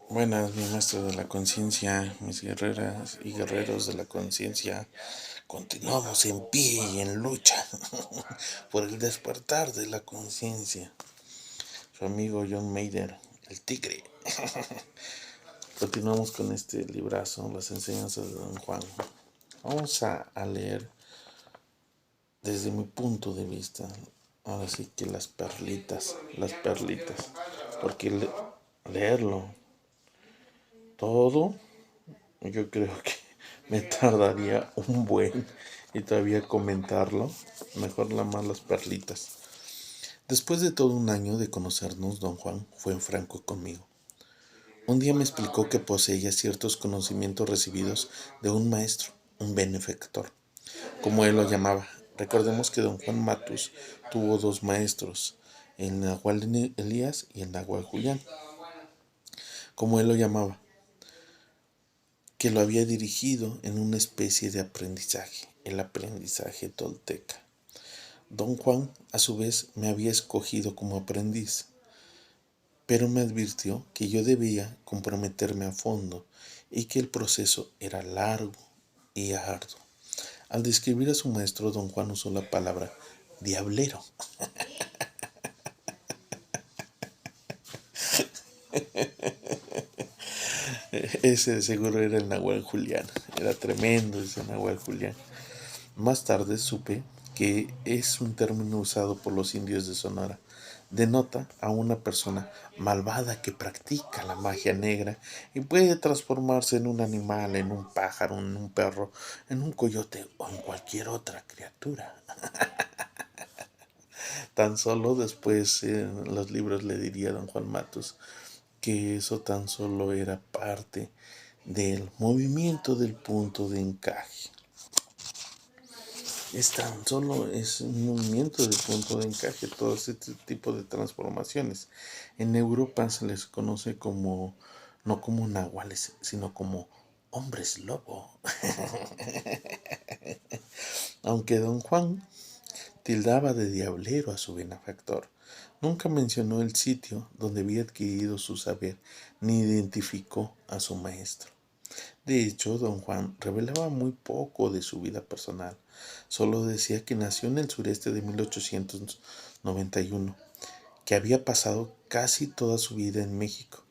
Buenas, mi maestro de la conciencia, mis guerreras y guerreros de la conciencia. Continuamos en pie y en lucha por el despertar de la conciencia. Su amigo John Mayer, el tigre. Continuamos con este librazo, las enseñanzas de Don Juan. Vamos a leer desde mi punto de vista. Ahora sí que las perlitas, porque leerlo todo, yo creo que me tardaría un buen y todavía comentarlo. Mejor nada más las perlitas. Después de todo un año de conocernos, don Juan fue franco conmigo. Un día me explicó que poseía ciertos conocimientos recibidos de un maestro, un benefactor, como él lo llamaba. Recordemos que don Juan Matus tuvo dos maestros, el Nahual Elías y el Nahual Julián, como él lo llamaba, que lo había dirigido en una especie de aprendizaje, el aprendizaje tolteca. Don Juan, a su vez, me había escogido como aprendiz, pero me advirtió que yo debía comprometerme a fondo y que el proceso era largo y arduo. Al describir a su maestro, don Juan usó la palabra diablero. Ese seguro era el Nahual Julián. Era tremendo ese Nahual Julián. Más tarde supe que es un término usado por los indios de Sonora. Denota a una persona malvada que practica la magia negra y puede transformarse en un animal, en un pájaro, en un perro, en un coyote o en cualquier otra criatura. Tan solo después en los libros le diría a don Juan Matos que eso tan solo era parte del movimiento del punto de encaje. Es tan solo es un movimiento del punto de encaje, todo este tipo de transformaciones. En Europa se les conoce como, no como nahuales, sino como hombres lobo. Aunque don Juan tildaba de diablero a su benefactor, nunca mencionó el sitio donde había adquirido su saber, ni identificó a su maestro. De hecho, don Juan revelaba muy poco de su vida personal. Solo decía que nació en el sureste de 1891, que había pasado casi toda su vida en México,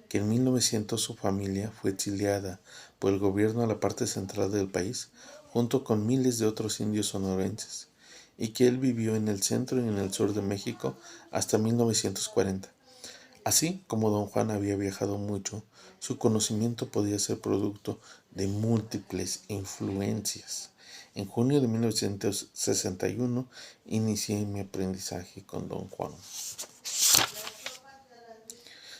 que en 1900 su familia fue exiliada por el gobierno a la parte central del país, junto con miles de otros indios sonorenses, y que él vivió en el centro y en el sur de México hasta 1940. Así como don Juan había viajado mucho, su conocimiento podía ser producto de múltiples influencias. En junio de 1961 inicié mi aprendizaje con don Juan.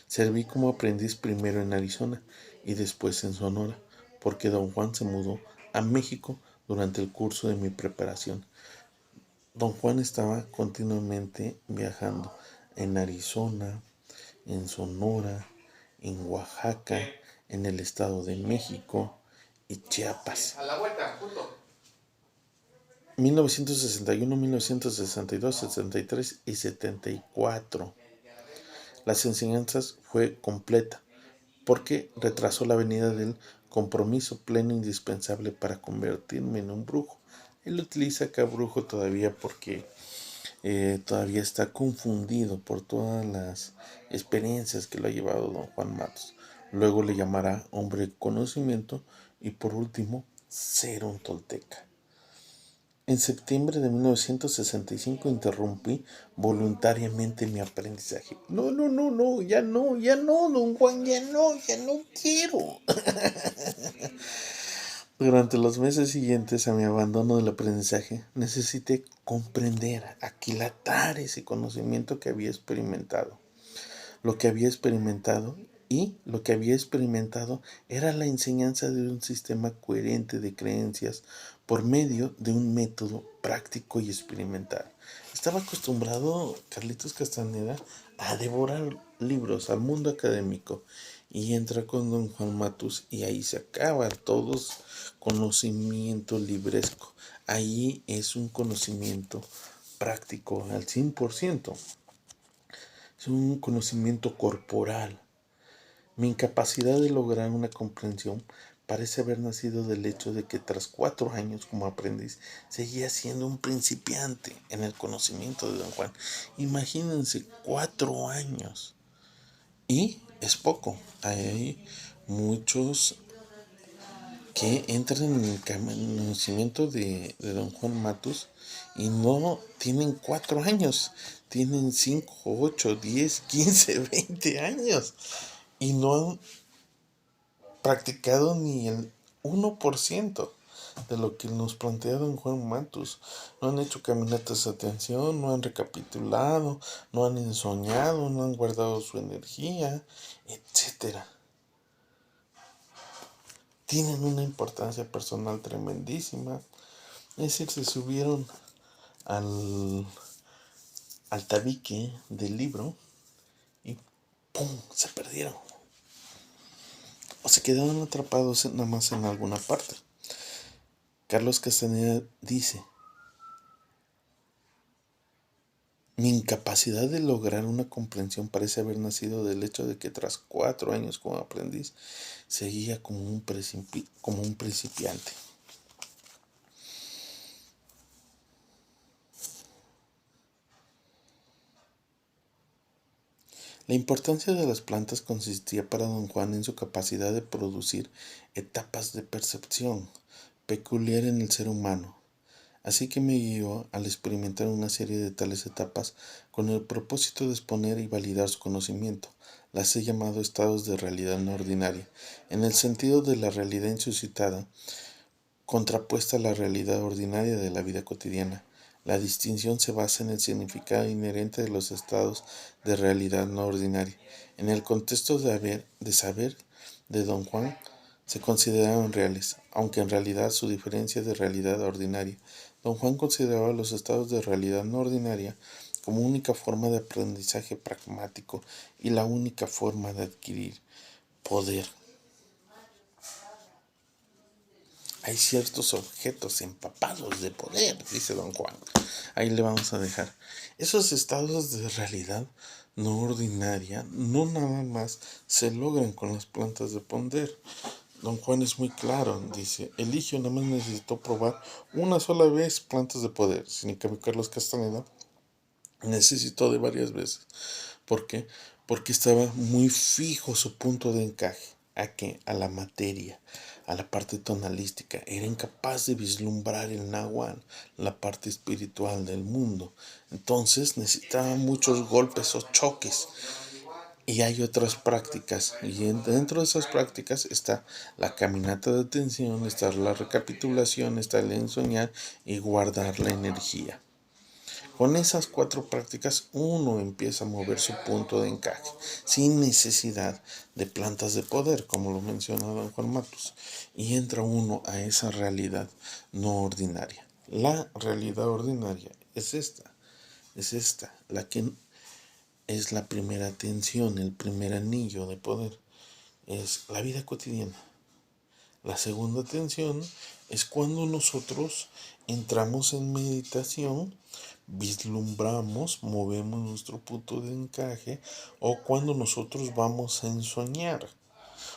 Serví como aprendiz primero en Arizona y después en Sonora, porque don Juan se mudó a México durante el curso de mi preparación. Don Juan estaba continuamente viajando en Arizona, en Sonora, en Oaxaca, en el Estado de México y Chiapas. A la vuelta, punto. 1961, 1962, 63 y 74. Las enseñanzas fue completa porque retrasó la venida del compromiso pleno indispensable para convertirme en un brujo. Él utiliza acá brujo todavía porque todavía está confundido por todas las experiencias que lo ha llevado don Juan Matos. Luego le llamará hombre de conocimiento y por último, ser un tolteca. En septiembre de 1965 interrumpí voluntariamente mi aprendizaje. No, ya no, don Juan, ya no quiero. Durante los meses siguientes a mi abandono del aprendizaje, necesité comprender, aquilatar ese conocimiento que había experimentado. Lo que había experimentado lo que había experimentado era la enseñanza de un sistema coherente de creencias por medio de un método práctico y experimental. Estaba acostumbrado Carlitos Castaneda a devorar libros, al mundo académico, y entra con don Juan Matus y ahí se acaba todos conocimiento libresco. Ahí es un conocimiento práctico al 100%. Es un conocimiento corporal. Mi incapacidad de lograr una comprensión parece haber nacido del hecho de que tras 4 años como aprendiz seguía siendo un principiante en el conocimiento de don Juan. Imagínense, 4 años. Y es poco. Hay muchos que entran en el conocimiento de don Juan Matus y no tienen 4 años, tienen 5, 8, 10, 15, 20 años y no han practicado ni el 1% de lo que nos plantea don Juan Matus. No han hecho caminatas de atención, no han recapitulado, no han ensoñado, no han guardado su energía, etcétera. Tienen una importancia personal tremendísima. Es decir, se subieron al, al tabique del libro y ¡pum! Se perdieron. O se quedaron atrapados nada más en alguna parte. Carlos Castaneda dice: mi incapacidad de lograr una comprensión parece haber nacido del hecho de que tras 4 años como aprendiz seguía como un principiante. La importancia de las plantas consistía para don Juan en su capacidad de producir etapas de percepción, peculiar en el ser humano. Así que me guió al experimentar una serie de tales etapas con el propósito de exponer y validar su conocimiento. Las he llamado estados de realidad no ordinaria, en el sentido de la realidad insuscitada, contrapuesta a la realidad ordinaria de la vida cotidiana. La distinción se basa en el significado inherente de los estados de realidad no ordinaria. En el contexto de saber de don Juan se consideraron reales, aunque en realidad su diferencia de realidad ordinaria. Don Juan consideraba los estados de realidad no ordinaria como única forma de aprendizaje pragmático y la única forma de adquirir poder. Hay ciertos objetos empapados de poder, dice don Juan. Ahí le vamos a dejar. Esos estados de realidad no ordinaria no nada más se logran con las plantas de poder. Don Juan es muy claro, dice: Eligio nada más necesitó probar una sola vez plantas de poder. Sin embargo, Carlos Castaneda necesitó de varias veces. ¿Por qué? Porque estaba muy fijo su punto de encaje. ¿A qué? A la materia, a la parte tonalística. Era incapaz de vislumbrar el náhuatl, la parte espiritual del mundo. Entonces necesitaba muchos golpes o choques. Y hay otras prácticas. Y dentro de esas prácticas está la caminata de atención, está la recapitulación, está el ensoñar y guardar la energía. Con esas 4 prácticas uno empieza a mover su punto de encaje, sin necesidad de plantas de poder, como lo menciona don Juan Matus, y entra uno a esa realidad no ordinaria. La realidad ordinaria es esta, la que es la primera tensión, el primer anillo de poder, es la vida cotidiana. La segunda tensión es cuando nosotros entramos en meditación, vislumbramos, movemos nuestro punto de encaje, o cuando nosotros vamos a ensoñar,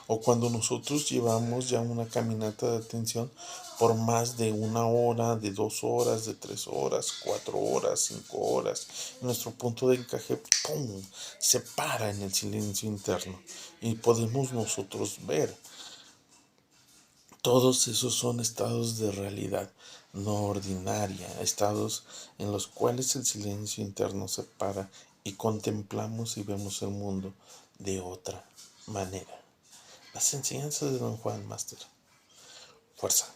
o cuando nosotros llevamos ya una caminata de atención por más de 1 hora, de 2 horas, de 3 horas, 4 horas, 5 horas. Nuestro punto de encaje, ¡pum!, se para en el silencio interno y podemos nosotros ver. Todos esos son estados de realidad no ordinaria, estados en los cuales el silencio interno se para y contemplamos y vemos el mundo de otra manera. Las enseñanzas de don Juan Master. Fuerza.